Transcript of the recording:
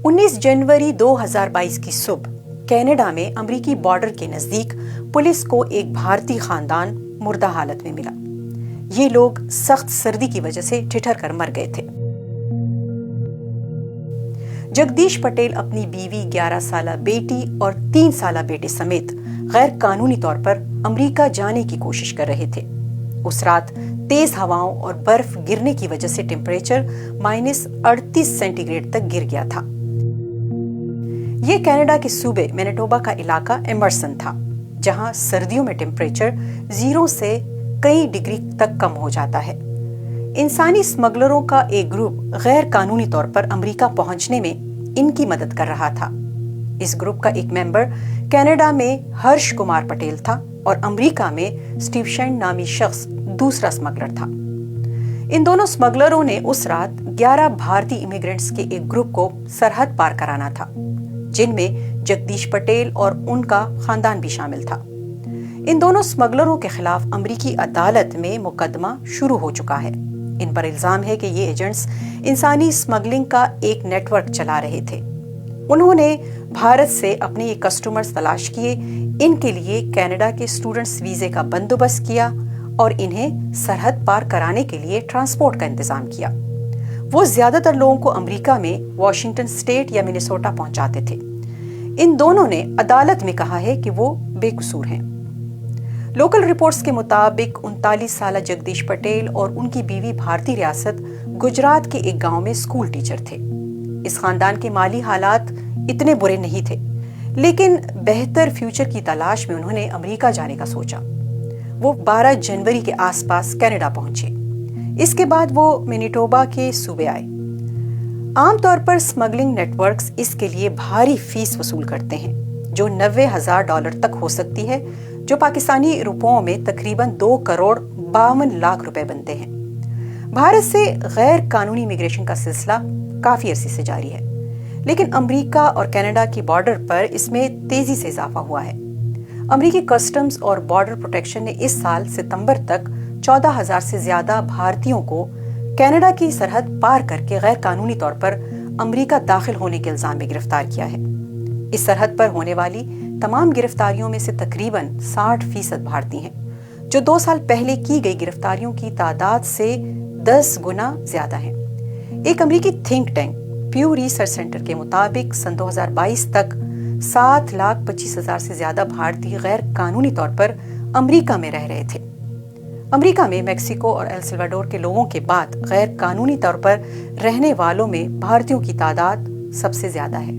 19 जनवरी 2022 की सुबह कनाडा में अमरीकी बॉर्डर के नजदीक पुलिस को एक भारतीय खानदान मुर्दा हालत में मिला। ये लोग सख्त सर्दी की वजह से ठिठर कर मर गए थे। जगदीश पटेल अपनी बीवी, 11 साला बेटी और 3 साला बेटे समेत गैर कानूनी तौर पर अमेरिका जाने की कोशिश कर रहे थे। उस रात तेज हवाओं और बर्फ गिरने की वजह से टेम्परेचर -38 सेंटीग्रेड तक गिर गया था। यह कनाडा के सूबे मैनिटोबा का इलाका एमर्सन था, जहां सर्दियों में टेम्परेचर 0 से कई डिग्री तक कम हो जाता है। इंसानी स्मगलरों का एक ग्रुप गैर कानूनी तौर पर अमेरिका पहुंचने में इनकी मदद कर रहा था। इस ग्रुप का एक मेंबर कनाडा में हर्ष कुमार पटेल था और अमेरिका में स्टीव शेन नामी शख्स दूसरा स्मगलर था। इन दोनों स्मगलरों ने उस रात 11 भारतीय इमिग्रेंट्स के एक ग्रुप को सरहद पार कराना था, जिनमें जगदीश पटेल और उनका खानदान भी शामिल था। इन दोनों स्मगलरों के खिलाफ अमेरिकी अदालत में मुकदमा शुरू हो चुका है। इन पर इल्जाम है कि ये एजेंट्स इंसानी स्मगलिंग का एक नेटवर्क चला रहे थे। उन्होंने भारत से अपने ये कस्टमर्स तलाश किए, इनके लिए कनाडा के स्टूडेंट्स वीजे का बंदोबस्त किया और इन्हें सरहद पार कराने के लिए ट्रांसपोर्ट का इंतजाम किया। वो ज्यादातर लोगों को अमेरिका में वॉशिंगटन स्टेट या मिनेसोटा पहुंचाते थे। इन दोनों ने अदालत में कहा है कि वो बेकसूर हैं। लोकल रिपोर्ट्स के मुताबिक 39 साला जगदीश पटेल और उनकी बीवी भारतीय रियासत गुजरात के एक गांव में स्कूल टीचर थे। इस खानदान के माली हालात इतने बुरे नहीं थे, लेकिन बेहतर फ्यूचर की तलाश में उन्होंने अमेरिका जाने का सोचा। वो 12 जनवरी के आसपास कनाडा पहुंचे। इसके बाद वो मैनिटोबा के सूबे आए। आमतौर पर स्मगलिंग नेटवर्क्स इसके लिए भारी फीस वसूल करते हैं, जो $90,000 तक हो सकती है, जो पाकिस्तानी रुपयों में तकरीबन 2 करोड़ 52 लाख रुपए बनते हैं। भारत से गैर कानूनी इमिग्रेशन का सिलसिला काफी अरसे से जारी है, लेकिन अमेरिका और कनाडा की बॉर्डर पर इसमें तेजी से इजाफा हुआ है। अमेरिकी कस्टम्स और बॉर्डर प्रोटेक्शन ने इस साल सितंबर तक 14,000 से ज्यादा भारतीयों को कनाडा की सरहद पार करके गैर कानूनी तौर पर अमेरिका दाखिल होने के इल्जाम में गिरफ्तार किया है। इस सरहद पर होने वाली तमाम गिरफ्तारियों में से तकरीबन 60% भारतीय हैं, जो 2 साल पहले की गई गिरफ्तारियों की तादाद से 10 गुना ज्यादा है। एक अमेरिकी थिंक टैंक प्यू रिसर्च सेंटर के मुताबिक सन 2022 तक 7,25,000 से ज्यादा भारतीय गैर कानूनी तौर पर अमेरिका में रह रहे थे। अमेरिका में मेक्सिको और एल सल्वाडोर के लोगों के बाद गैर कानूनी तौर पर रहने वालों में भारतीयों की तादाद सबसे ज्यादा है।